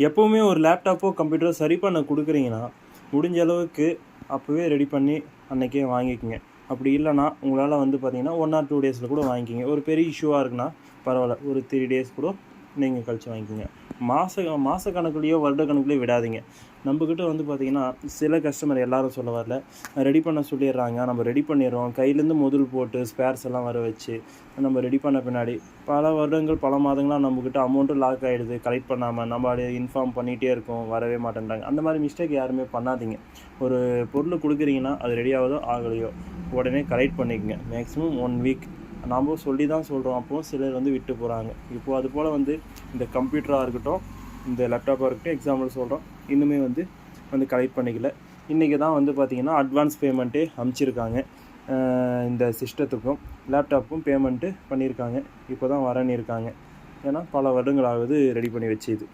எப்போவுமே ஒரு லேப்டாப்போ கம்ப்யூட்டரோ சரி பண்ண கொடுக்குறீங்கன்னா முடிஞ்ச அளவுக்கு அப்போவே ரெடி பண்ணி அன்றைக்கே வாங்கிக்கோங்க. அப்படி இல்லைனா உங்களால் வந்து பார்த்திங்கன்னா 1 or 2 டேஸில் கூட வாங்கிக்கிங்க. ஒரு பெரிய இஷ்யூவாக இருக்குன்னா பரவாயில்ல, ஒரு 3 டேஸ் கூட நீங்கள் கழித்து வாங்கிக்கோங்க. மாத கணக்குலேயோ வருட கணக்குலேயோ விடாதீங்க. நம்மக்கிட்ட வந்து பார்த்திங்கன்னா சில கஸ்டமர் எல்லோரும் சொல்ல வரல, ரெடி பண்ண சொல்லிடுறாங்க, நம்ம ரெடி பண்ணிடுறோம், கையிலேருந்து முதல் போட்டு ஸ்பேர்ஸ் எல்லாம் வர வச்சு நம்ம ரெடி பண்ண பின்னாடி பல வருடங்கள் பல மாதங்களாக நம்மக்கிட்ட அமௌண்ட்டும் லாக் ஆகிடுது. கலெக்ட் பண்ணாமல் நம்ம அப்படியே இன்ஃபார்ம் பண்ணிகிட்டே இருக்கோம், வரவே மாட்டேன்றாங்க. அந்த மாதிரி மிஸ்டேக் யாருமே பண்ணாதீங்க. ஒரு பொருள் கொடுக்குறீங்கன்னா அது ரெடி ஆகுதோ ஆகலையோ உடனே கலெக்ட் பண்ணிக்கங்க. மேக்ஸிமம் 1 வீக் நாம் சொல்லி தான் சொல்கிறோம். அப்போது சிலர் வந்து விட்டு போகிறாங்க. இப்போது அது போல் வந்து இந்த கம்ப்யூட்டராக இருக்கட்டும், இந்த லேப்டாப்பாக இருக்கட்டும், எக்ஸாம்பிள் சொல்கிறோம், இன்னுமே வந்து கலெக்ட் பண்ணிக்கல. இன்றைக்கி தான் வந்து பார்த்திங்கன்னா அட்வான்ஸ் பேமெண்ட்டே அனுப்பிச்சிருக்காங்க. இந்த சிஸ்டத்துக்கும் லேப்டாப்புக்கும் பேமெண்ட்டு பண்ணியிருக்காங்க. இப்போ தான் வரேன்னு இருக்காங்க. ஏன்னா பல வருடங்கள் ஆகுது ரெடி பண்ணி வச்சு. இது